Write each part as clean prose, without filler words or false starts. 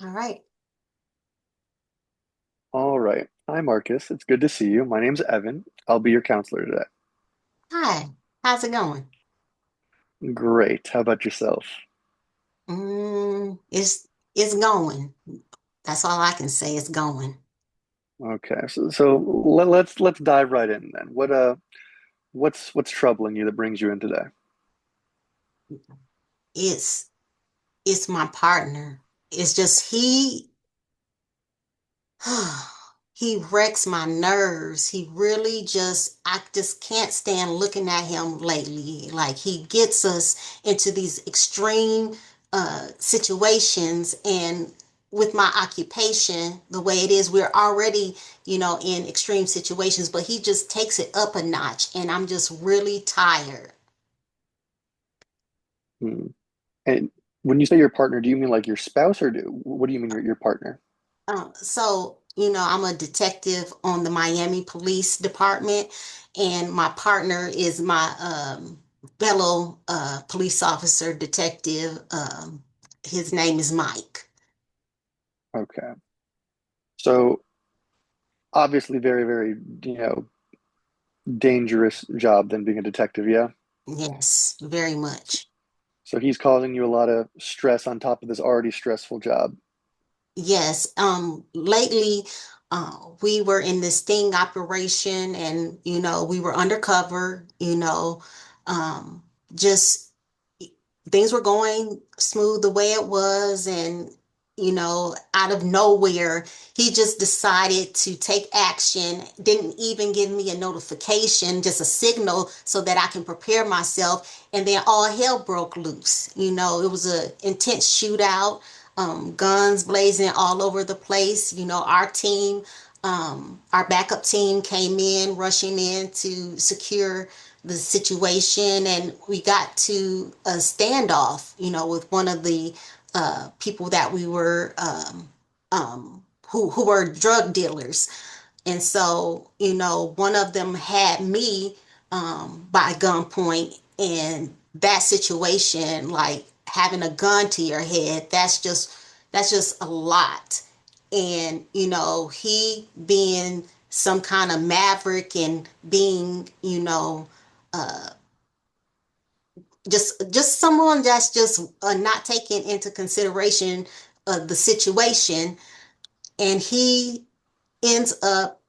All right. All right. Hi, Marcus. It's good to see you. My name's Evan. I'll be your counselor today. Hi. How's it going? Great. How about yourself? It's going. That's all I can say. It's going. Okay. So let's dive right in then. What's troubling you that brings you in today? It's it's my partner. It's just he wrecks my nerves. He really just I just can't stand looking at him lately. Like he gets us into these extreme situations, and with my occupation the way it is, we're already, in extreme situations, but he just takes it up a notch, and I'm just really tired. Hmm. And when you say your partner, do you mean like your spouse or what do you mean your partner? I'm a detective on the Miami Police Department, and my partner is my fellow police officer detective. His name is Mike. Okay. So obviously very, dangerous job than being a detective, yeah? Yes, very much. So he's causing you a lot of stress on top of this already stressful job. Yes, lately we were in this sting operation, and we were undercover, um, just things were going smooth the way it was, and out of nowhere he just decided to take action, didn't even give me a notification, just a signal so that I can prepare myself, and then all hell broke loose. It was a intense shootout, guns blazing all over the place. Our team, our backup team came in, rushing in to secure the situation, and we got to a standoff, with one of the people that we were who were drug dealers. And so, one of them had me by gunpoint, and that situation, like having a gun to your head, that's just a lot. And he being some kind of maverick, and being, just someone that's just not taking into consideration the situation, and he ends up,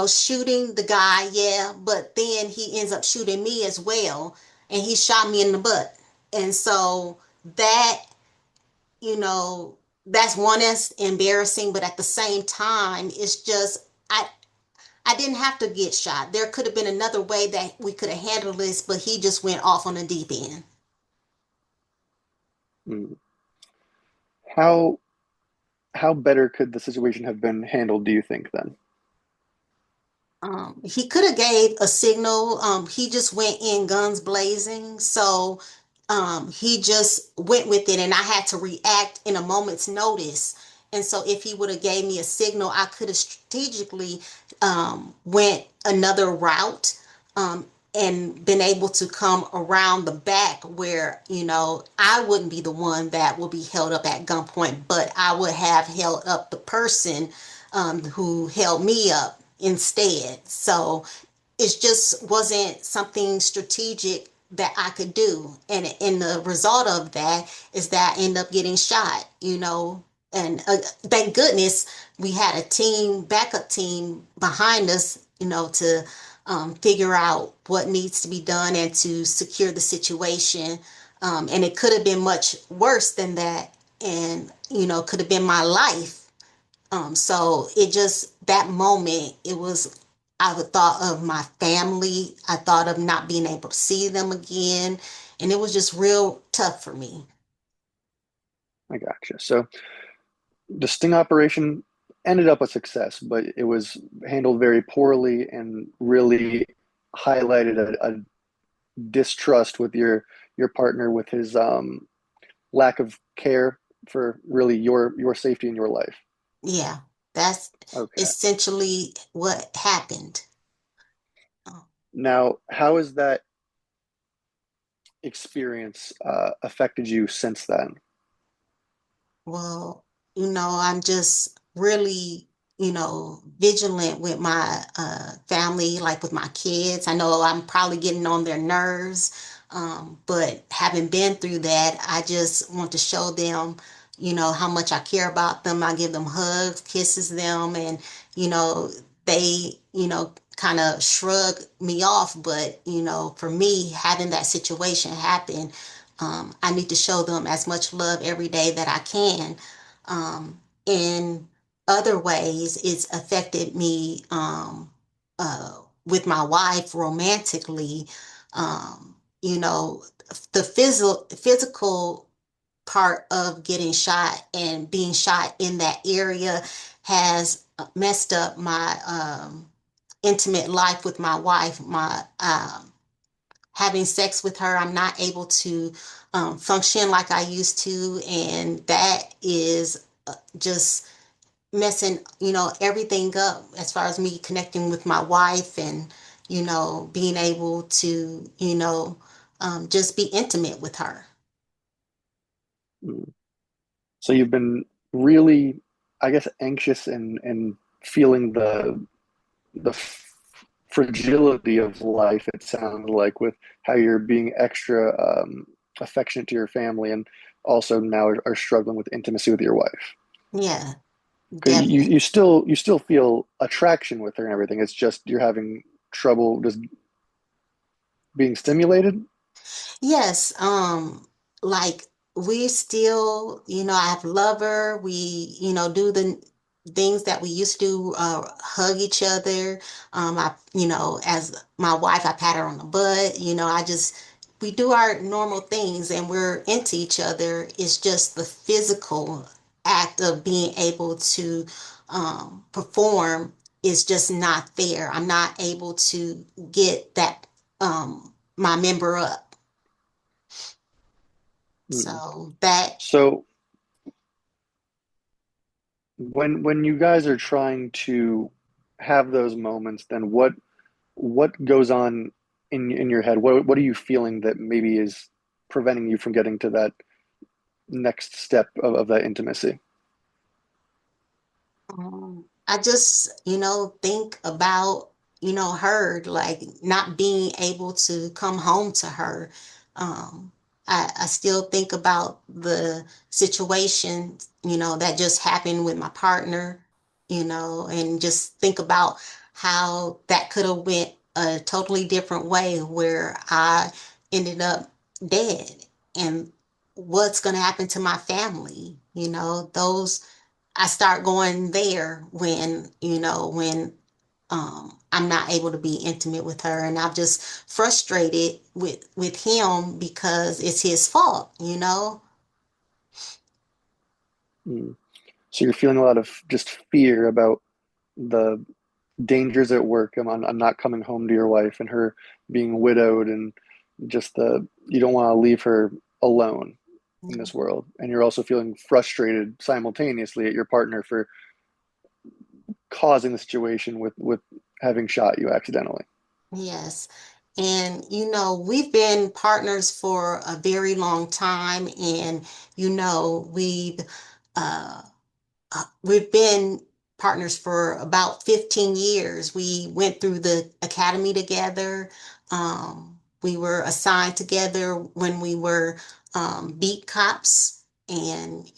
shooting the guy, yeah, but then he ends up shooting me as well, and he shot me in the butt. And so that, you know, that's one is embarrassing, but at the same time, it's just I didn't have to get shot. There could have been another way that we could have handled this, but he just went off on the deep end. Hmm. How how better could the situation have been handled, do you think then? He could have gave a signal. He just went in guns blazing. So he just went with it, and I had to react in a moment's notice. And so if he would have gave me a signal, I could have strategically went another route, and been able to come around the back where, I wouldn't be the one that would be held up at gunpoint, but I would have held up the person who held me up instead. So it just wasn't something strategic that I could do. And the result of that is that I end up getting shot, And thank goodness we had a team, backup team behind us, to figure out what needs to be done and to secure the situation. And it could have been much worse than that, and, could have been my life. So it just, that moment, it was, I would thought of my family. I thought of not being able to see them again. And it was just real tough for me. I gotcha. So the sting operation ended up a success, but it was handled very poorly and really highlighted a distrust with your partner with his lack of care for really your safety in your life. Yeah, that's Okay. essentially what happened. Oh, Now, how has that experience affected you since then? well, I'm just really, vigilant with my family, like with my kids. I know I'm probably getting on their nerves, but having been through that, I just want to show them, how much I care about them. I give them hugs, kisses them, and, you know, they, kind of shrug me off. But, for me, having that situation happen, I need to show them as much love every day that I can. In other ways, it's affected me with my wife romantically. You know, the physical part of getting shot and being shot in that area has messed up my intimate life with my wife. My having sex with her, I'm not able to function like I used to, and that is just messing, everything up as far as me connecting with my wife and, being able to, just be intimate with her. Mm. So you've been really, I guess, anxious and feeling the fragility of life, it sounds like, with how you're being extra affectionate to your family and also now are struggling with intimacy with your wife. Yeah, Because definitely. you still feel attraction with her and everything. It's just you're having trouble just being stimulated. Yes, like we still, I love her. We, do the things that we used to do, hug each other. As my wife, I pat her on the butt. We do our normal things and we're into each other. It's just the physical act of being able to perform is just not there. I'm not able to get that my member up. Mm. So that, So when you guys are trying to have those moments, then what goes on in your head? What are you feeling that maybe is preventing you from getting to that next step of that intimacy? I just, think about, her, like not being able to come home to her. Um, I still think about the situation, that just happened with my partner, and just think about how that could have went a totally different way where I ended up dead and what's going to happen to my family, those I start going there when, I'm not able to be intimate with her, and I'm just frustrated with him because it's his fault. Mm. So you're feeling a lot of just fear about the dangers at work on not coming home to your wife and her being widowed and just the you don't want to leave her alone in this world. And you're also feeling frustrated simultaneously at your partner for causing the situation with having shot you accidentally. Yes. And, we've been partners for a very long time, and, we've uh, we've been partners for about 15 years. We went through the academy together. We were assigned together when we were beat cops. And,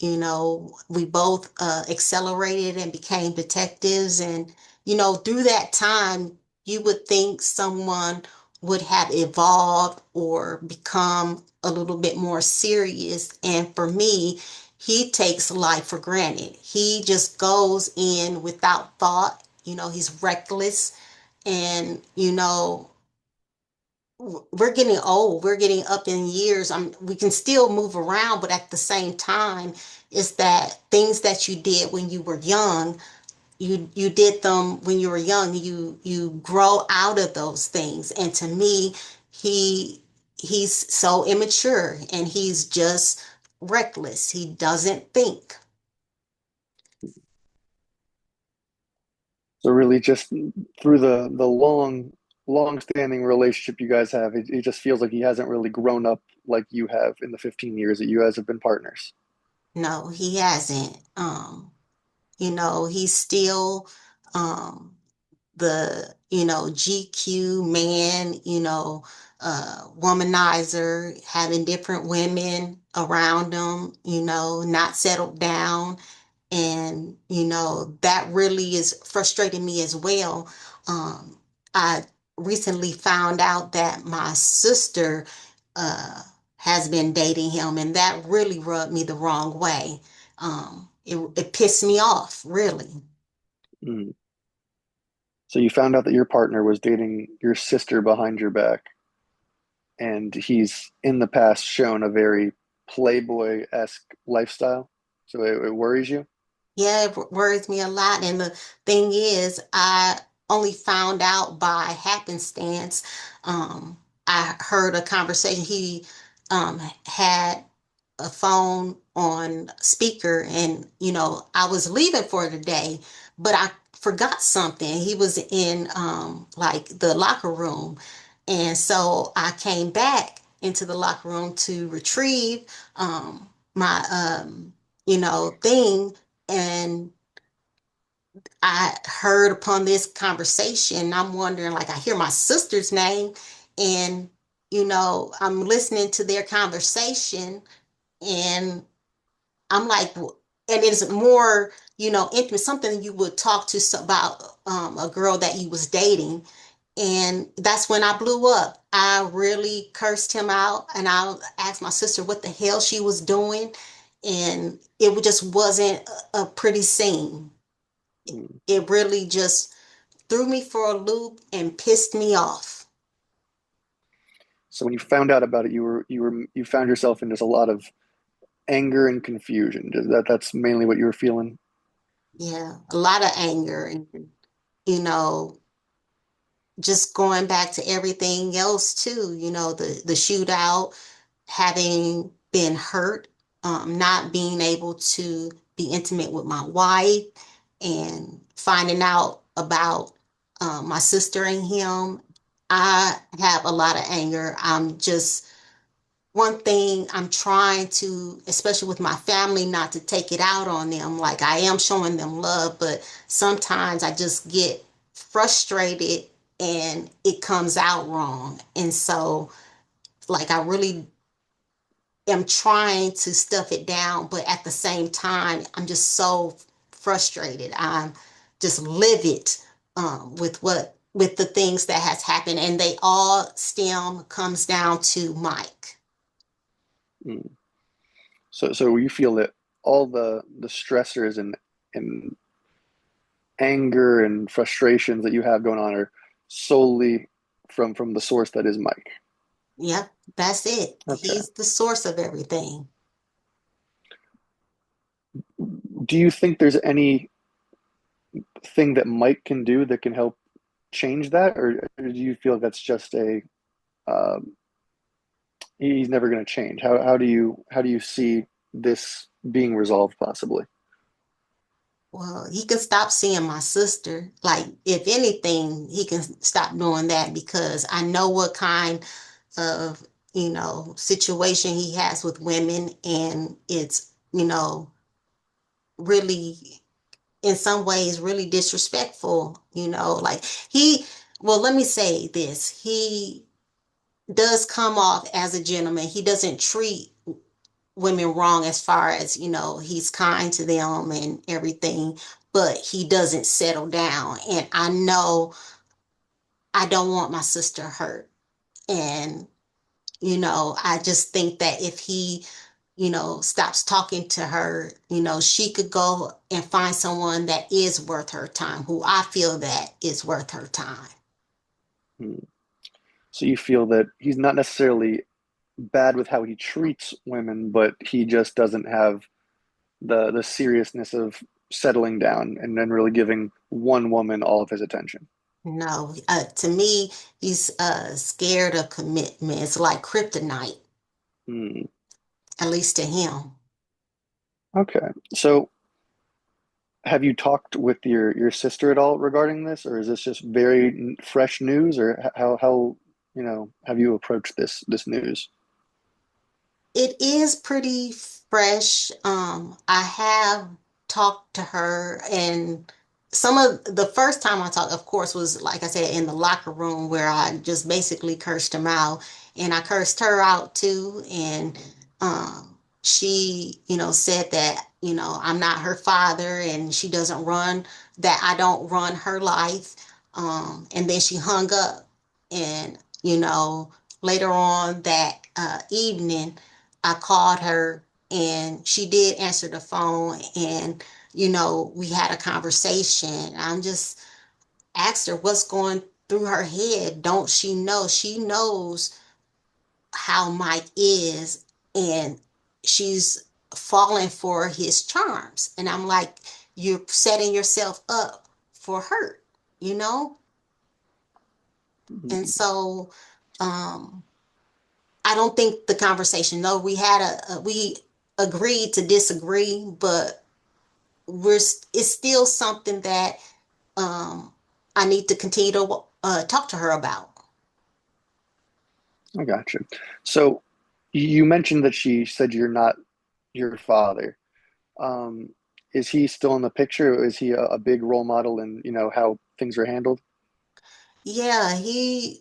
we both accelerated and became detectives. And, through that time, you would think someone would have evolved or become a little bit more serious. And for me, he takes life for granted. He just goes in without thought. He's reckless. And, we're getting old. We're getting up in years. We can still move around, but at the same time, it's that things that you did when you were young, you did them when you were young. You grow out of those things. And to me, he he's so immature and he's just reckless. He doesn't think. So really just through the long standing relationship you guys have, it just feels like he hasn't really grown up like you have in the 15 years that you guys have been partners. No, he hasn't. He's still um the, GQ man, womanizer, having different women around him, not settled down. And, that really is frustrating me as well. I recently found out that my sister uh, has been dating him, and that really rubbed me the wrong way. It pissed me off, really. Mm. So you found out that your partner was dating your sister behind your back, and he's in the past shown a very playboy-esque lifestyle. So it worries you? Yeah, it worries me a lot. And the thing is, I only found out by happenstance. Um, I heard a conversation. He had a phone on speaker, and I was leaving for the day, but I forgot something. He was in like the locker room, and so I came back into the locker room to retrieve my thing, and I heard upon this conversation. I'm wondering, like, I hear my sister's name, and I'm listening to their conversation, and I'm like, and it's more, intimate, something you would talk to about a girl that you was dating. And that's when I blew up. I really cursed him out, and I asked my sister what the hell she was doing. And it just wasn't a pretty scene. Mm. It really just threw me for a loop and pissed me off. So when you found out about it, you found yourself in just a lot of anger and confusion. That's mainly what you were feeling? Yeah, a lot of anger and, you know, just going back to everything else too, the shootout, having been hurt, not being able to be intimate with my wife, and finding out about my sister and him. I have a lot of anger. I'm just one thing I'm trying to, especially with my family, not to take it out on them. Like, I am showing them love, but sometimes I just get frustrated and it comes out wrong. And so, like, I really am trying to stuff it down, but at the same time, I'm just so frustrated. I'm just livid with the things that has happened, and they all comes down to Mike. Mm. So you feel that all the stressors and anger and frustrations that you have going on are solely from the source that is Mike. Yep, that's it. Okay. He's the source of everything. Do you think there's anything that Mike can do that can help change that, or do you feel that's just a um, he's never going to change? How do you see this being resolved possibly? Well, he can stop seeing my sister. Like, if anything, he can stop doing that, because I know what kind of, situation he has with women, and it's, really, in some ways, really disrespectful, like well, let me say this. He does come off as a gentleman. He doesn't treat women wrong, as far as, he's kind to them and everything, but he doesn't settle down. And I know I don't want my sister hurt. And, I just think that if he, stops talking to her, she could go and find someone that is worth her time, who I feel that is worth her time. Hmm. So you feel that he's not necessarily bad with how he treats women, but he just doesn't have the seriousness of settling down and then really giving one woman all of his attention. No, to me, he's scared of commitment. It's like kryptonite, Hmm. at least to him. Okay. So have you talked with your sister at all regarding this, or is this just very fresh news, or how have you approached this news? It is pretty fresh. I have talked to her, and some of the first time I talked, of course, was like I said in the locker room where I just basically cursed him out, and I cursed her out too. And she, said that I'm not her father, and she doesn't run that I don't run her life. And then she hung up, and later on that evening. I called her and she did answer the phone, and we had a conversation. I'm just asked her what's going through her head. Don't she know? She knows how Mike is, and she's falling for his charms. And I'm like, you're setting yourself up for hurt, you know? And Mhm. so um I don't think the conversation. No, we agreed to disagree, but it's still something that I need to continue to talk to her about. I got you. So you mentioned that she said you're not your father. Um, is he still in the picture? Is he a big role model in, how things are handled? Yeah,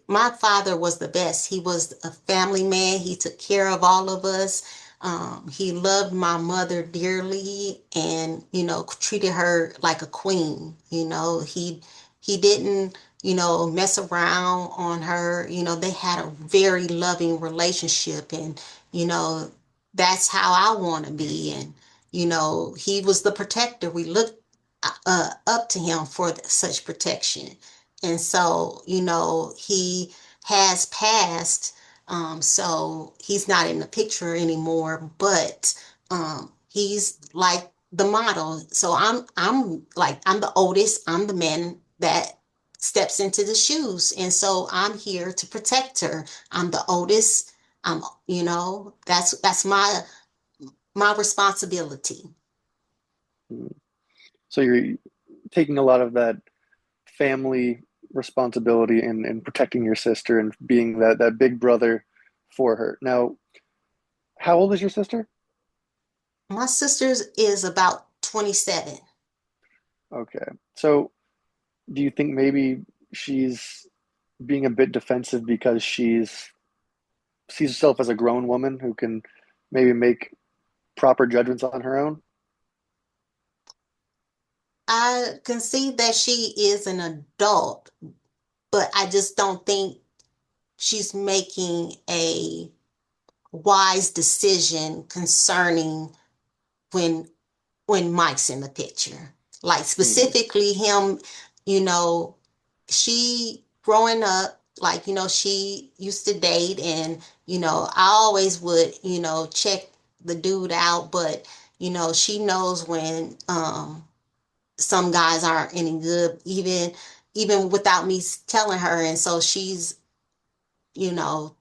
my father was the best. He was a family man. He took care of all of us. He loved my mother dearly and, treated her like a queen. He didn't, mess around on her. They had a very loving relationship, and, you know, that's how I want to be. And, he was the protector. We looked up to him for such protection. And so, he has passed, so he's not in the picture anymore, but he's like the model. So I'm the oldest, I'm the man that steps into the shoes. And so I'm here to protect her. I'm the oldest. I'm, that's my responsibility. Mm. So you're taking a lot of that family responsibility and protecting your sister and being that big brother for her. Now, how old is your sister? My sister's is about 27. Okay. So do you think maybe she's being a bit defensive because she's sees herself as a grown woman who can maybe make proper judgments on her own? I can see that she is an adult, but I just don't think she's making a wise decision concerning when Mike's in the picture. Like Mm, specifically him, you know, she growing up, like, she used to date, and, I always would, check the dude out, but, she knows when some guys aren't any good, even without me telling her. And so she's, you know,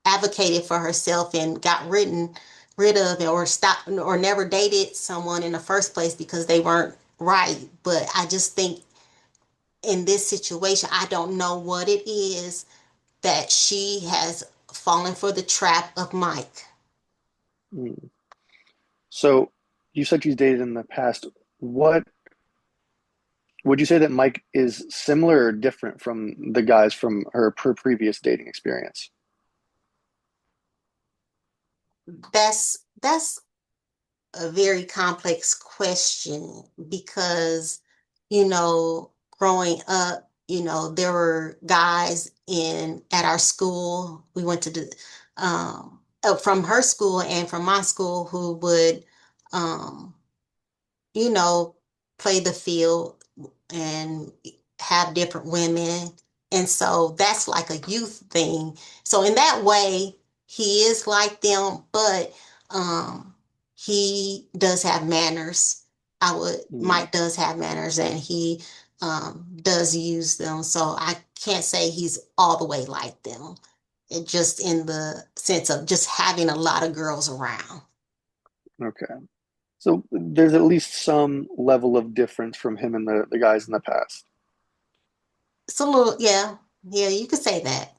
advocated for herself and got rid of or stopped or never dated someone in the first place because they weren't right. But I just think in this situation, I don't know what it is that she has fallen for the trap of Mike. mm. So you said she's dated in the past. What would you say that Mike is similar or different from the guys from her previous dating experience? That's a very complex question because, you know, growing up, there were guys in at our school. We went to the from her school and from my school who would um, you know, play the field and have different women. And so that's like a youth thing. So in that way, he is like them, but um he does have manners. Mm, Mike does have manners, and he does use them. So I can't say he's all the way like them. It just in the sense of just having a lot of girls around. okay. So there's at least some level of difference from him and the guys in the past. It's a little, yeah, yeah, you could say that.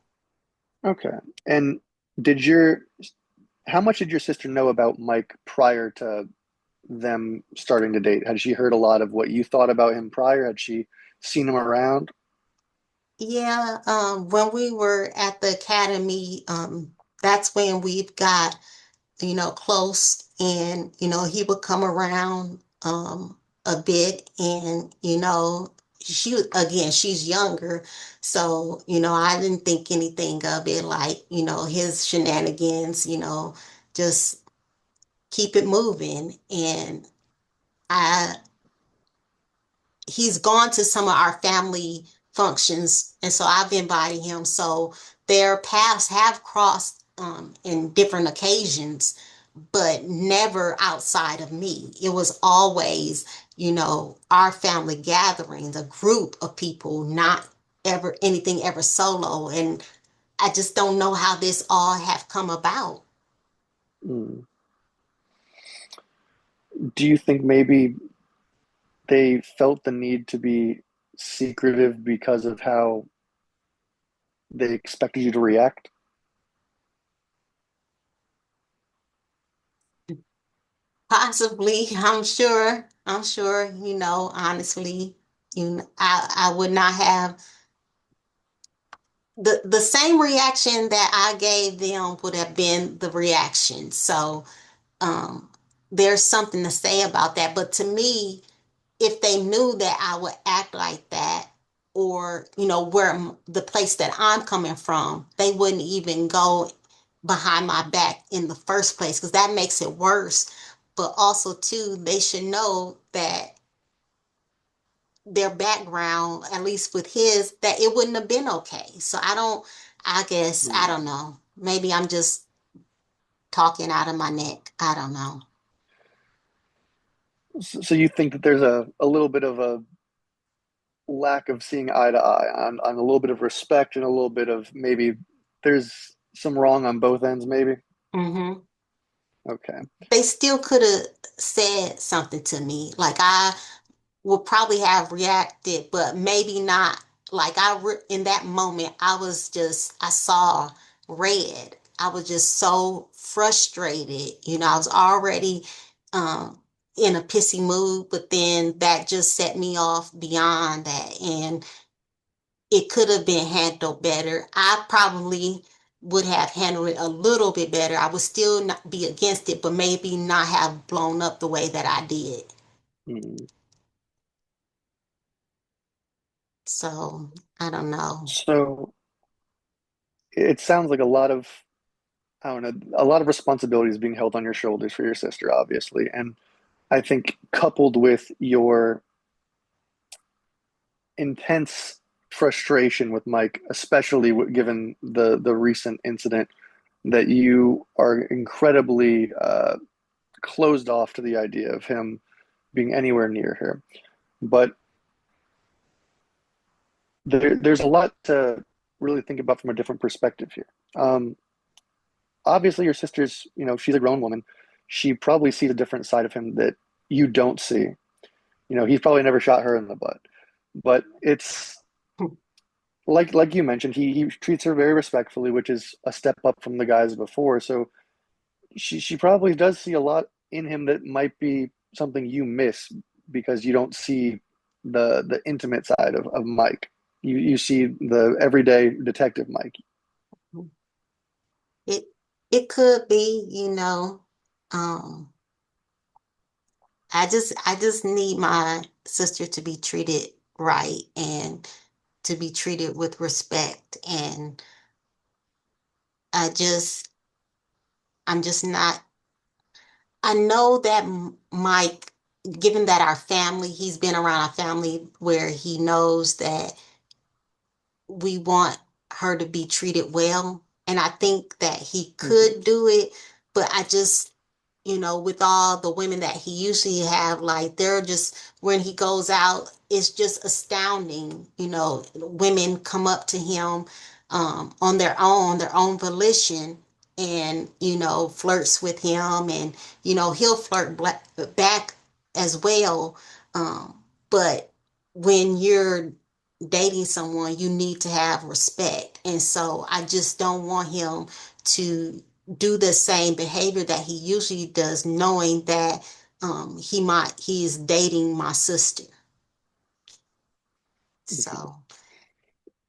Okay. And did your how much did your sister know about Mike prior to them starting to date? Had she heard a lot of what you thought about him prior? Had she seen him around? Yeah, when we were at the academy, that's when we've got, close, and, he would come around a bit, and, she's younger, so, I didn't think anything of it, like, his shenanigans, just keep it moving. And I he's gone to some of our family functions, and so I've invited him. So their paths have crossed in different occasions, but never outside of me. It was always, our family gatherings, a group of people, not ever anything ever solo. And I just don't know how this all have come about. Mm. Do you think maybe they felt the need to be secretive because of how they expected you to react? Possibly, I'm sure. I'm sure, honestly, I would not have the same reaction that I gave them would have been the reaction. So, um, there's something to say about that. But to me, if they knew that I would act like that, or, where the place that I'm coming from, they wouldn't even go behind my back in the first place, because that makes it worse. But also, too, they should know that their background, at least with his, that it wouldn't have been okay. So I guess, I Mm. don't know. Maybe I'm just talking out of my neck. I don't know. So you think that there's a little bit of a lack of seeing eye to eye on a little bit of respect and a little bit of maybe there's some wrong on both ends, maybe? Hmm. Okay. They still could have said something to me. Like, I would probably have reacted, but maybe not. Like, in that moment, I saw red. I was just so frustrated. I was already um, in a pissy mood, but then that just set me off beyond that. And it could have been handled better. I probably would have handled it a little bit better. I would still not be against it, but maybe not have blown up the way that I did. Mm. So I don't know. So it sounds like a lot of, I don't know, a lot of responsibility is being held on your shoulders for your sister, obviously. And I think coupled with your intense frustration with Mike, especially given the recent incident, that you are incredibly closed off to the idea of him being anywhere near her. But there's a lot to really think about from a different perspective here. Um, Obviously, your sister's, she's a grown woman. She probably sees a different side of him that you don't see. He's probably never shot her in the butt, but it's like you mentioned, he treats her very respectfully, which is a step up from the guys before. So she probably does see a lot in him that might be something you miss because you don't see the intimate side of Mike. You see the everyday detective Mike. It it could be, I just need my sister to be treated right, and to be treated with respect. And I just I'm just not I know that Mike, given that he's been around our family where he knows that we want her to be treated well. And I think that he Mhm. could do it, but I just, with all the women that he usually have, like, they're just, when he goes out, it's just astounding. Women come up to him on their own volition, and, flirts with him, and, he'll back as well. But when you're dating someone, you need to have respect. And so I just don't want him to do the same behavior that he usually does, knowing that he is dating my sister. So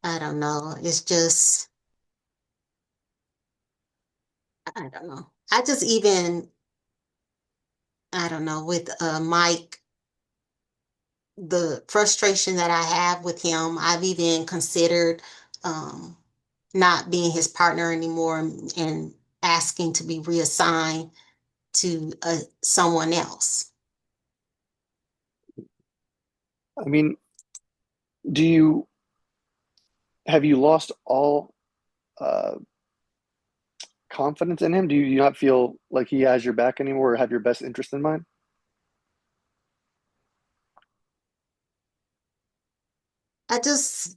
I don't know. It's just I don't know. I just even I don't know with Mike, the frustration that I have with him, I've even considered um, not being his partner anymore and asking to be reassigned to someone else. I mean, do you have you lost all uh, confidence in him? Do you not feel like he has your back anymore or have your best interest in mind? I just,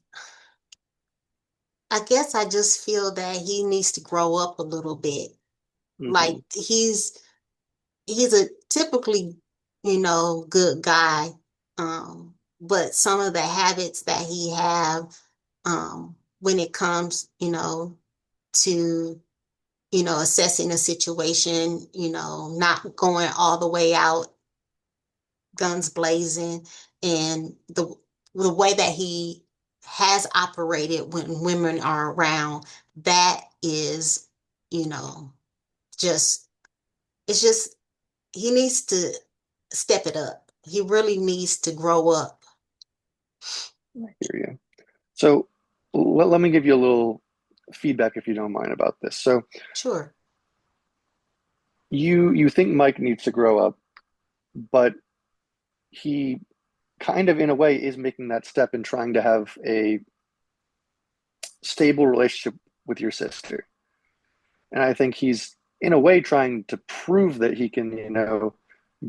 I guess I just feel that he needs to grow up a little bit. Like Hmm. he's a typically, good guy. But some of the habits that he have, when it comes, to, assessing a situation, not going all the way out, guns blazing, and the way that he has operated when women are around, that is, you know, just it's just he needs to step it up. He really needs to grow up. I hear you. So let me give you a little feedback if you don't mind about this. So Sure. you think Mike needs to grow up, but he kind of in a way is making that step in trying to have a stable relationship with your sister. And I think he's in a way trying to prove that he can,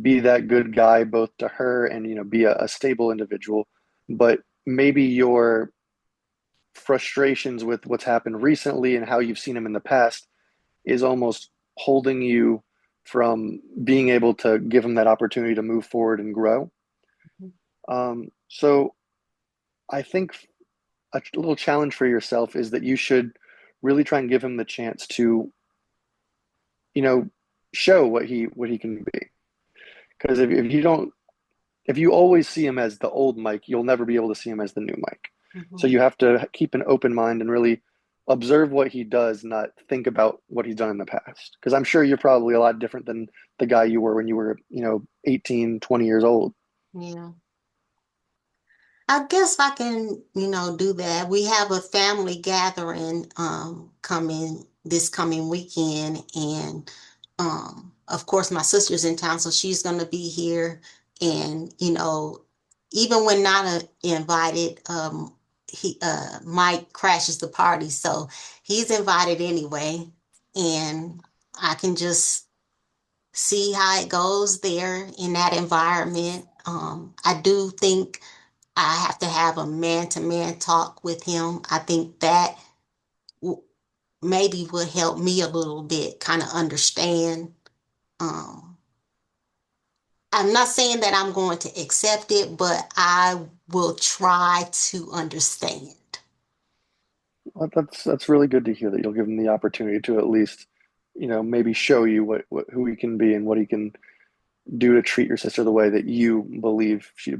be that good guy both to her and, be a stable individual. But maybe your frustrations with what's happened recently and how you've seen him in the past is almost holding you from being able to give him that opportunity to move forward and grow. So I think a little challenge for yourself is that you should really try and give him the chance to, you know, show what he can be. Because if you don't, if you always see him as the old Mike, you'll never be able to see him as the new Mike. So Mhm. you have to keep an open mind and really observe what he does, not think about what he's done in the past. Because I'm sure you're probably a lot different than the guy you were when you were, 18, 20 years old. Yeah. I guess I can, do that. We have a family gathering coming this coming weekend, and of course my sister's in town, so she's gonna be here. And even when not invited, he Mike crashes the party, so he's invited anyway, and I can just see how it goes there in that environment. I do think I have to have a man-to-man talk with him. I think that w- maybe would help me a little bit, kind of understand. Um, I'm not saying that I'm going to accept it, but I will try to understand. Well, that's really good to hear that you'll give him the opportunity to at least, maybe show you what who he can be and what he can do to treat your sister the way that you believe she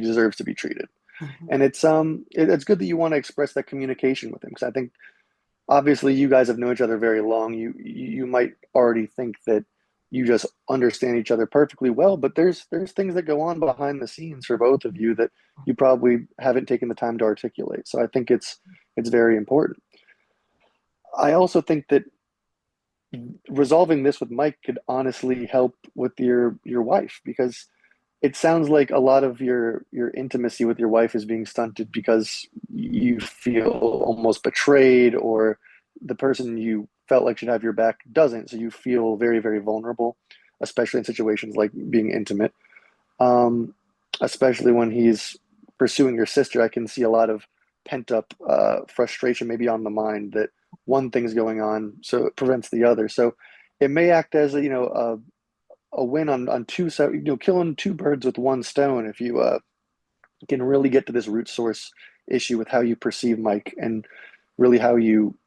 deserves to be treated. Mhm. And it's good that you want to express that communication with him because I think obviously you guys have known each other very long. You might already think that you just understand each other perfectly well, but there's things that go on behind the scenes for both of you that you probably haven't taken the time to articulate. So I think it's very important. I also think that resolving this with Mike could honestly help with your wife because it sounds like a lot of your intimacy with your wife is being stunted because you feel almost betrayed or the person you felt like should have your back doesn't. So you feel very, very vulnerable, especially in situations like being intimate. Um, Especially when he's pursuing your sister, I can see a lot of pent up frustration maybe on the mind that one thing's going on, so it prevents the other. So it may act as a win on two, so killing two birds with one stone if you can really get to this root source issue with how you perceive Mike and really how you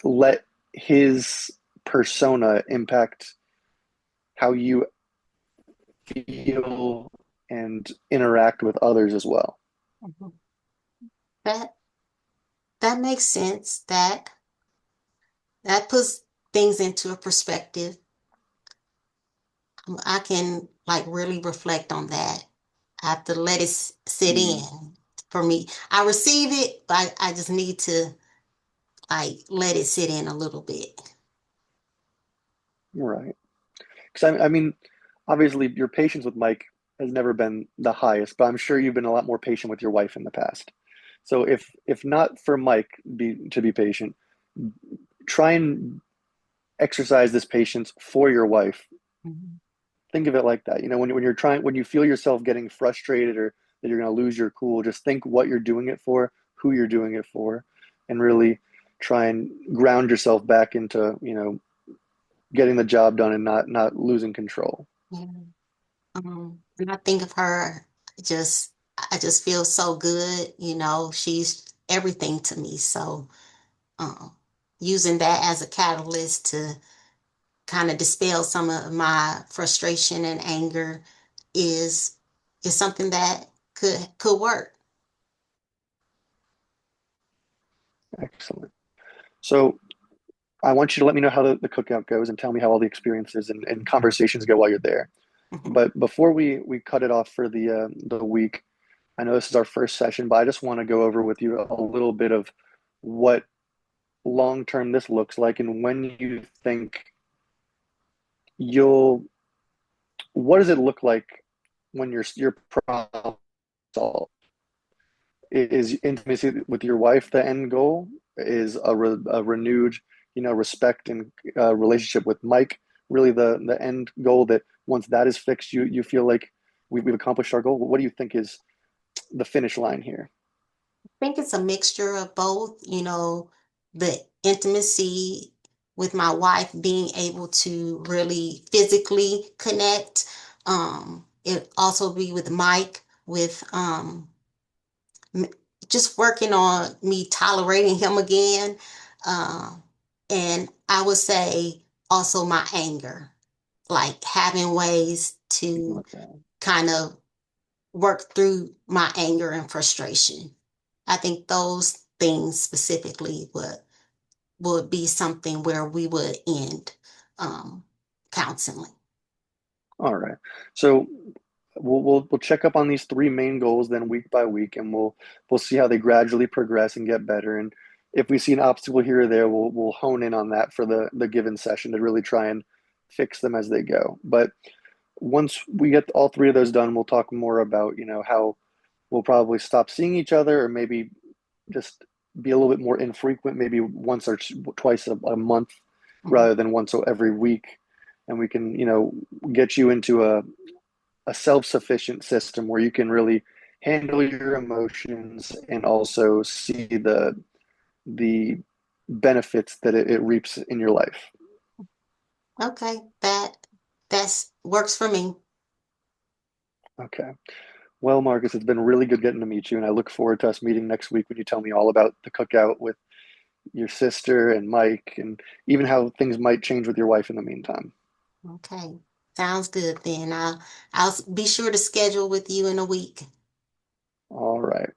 let his persona impact how you feel and interact with others as well. Mhm. That that makes sense. That puts things into a perspective. I can like really reflect on that. I have to let it sit Mm, in for me. I receive it, but I just need to like let it sit in a little bit. right. Because I mean, obviously, your patience with Mike has never been the highest, but I'm sure you've been a lot more patient with your wife in the past. So if not for Mike to be patient, try and exercise this patience for your wife. Mhm. Think of it like that. When you're trying, when you feel yourself getting frustrated or that you're going to lose your cool, just think what you're doing it for, who you're doing it for, and really try and ground yourself back into, getting the job done and not losing control. Yeah. And I think of her, just I just feel so good. She's everything to me. So, um, using that as a catalyst to kind of dispel some of my frustration and anger is is something that could work. Excellent. So I want you to let me know how the cookout goes and tell me how all the experiences and conversations go while you're there. Mhm. But before we cut it off for the week, I know this is our first session, but I just want to go over with you a little bit of what long term this looks like and when you think you'll what does it look like when your problem solved? Is intimacy with your wife the end goal? Is a renewed, respect and relationship with Mike really the end goal? That once that is fixed, you feel like we've accomplished our goal. What do you think is the finish line here? I think it's a mixture of both, the intimacy with my wife, being able to really physically connect. It also be with Mike, with m- just working on me tolerating him again. Um, and I would say also my anger, like having ways to Okay. kind of work through my anger and frustration. I think those things specifically would be something where we would end um, counseling. All right. So we'll check up on these three main goals then week by week, and we'll see how they gradually progress and get better. And if we see an obstacle here or there, we'll hone in on that for the given session to really try and fix them as they go. But once we get all three of those done, we'll talk more about, how we'll probably stop seeing each other or maybe just be a little bit more infrequent, maybe once or twice a month Mhm. rather than once every week. And we can, get you into a self-sufficient system where you can really handle your emotions and also see the benefits that it reaps in your life. Okay, that's works for me. Okay. Well, Marcus, it's been really good getting to meet you, and I look forward to us meeting next week when you tell me all about the cookout with your sister and Mike, and even how things might change with your wife in the meantime. Okay, sounds good then. I'll be sure to schedule with you in a week. All right.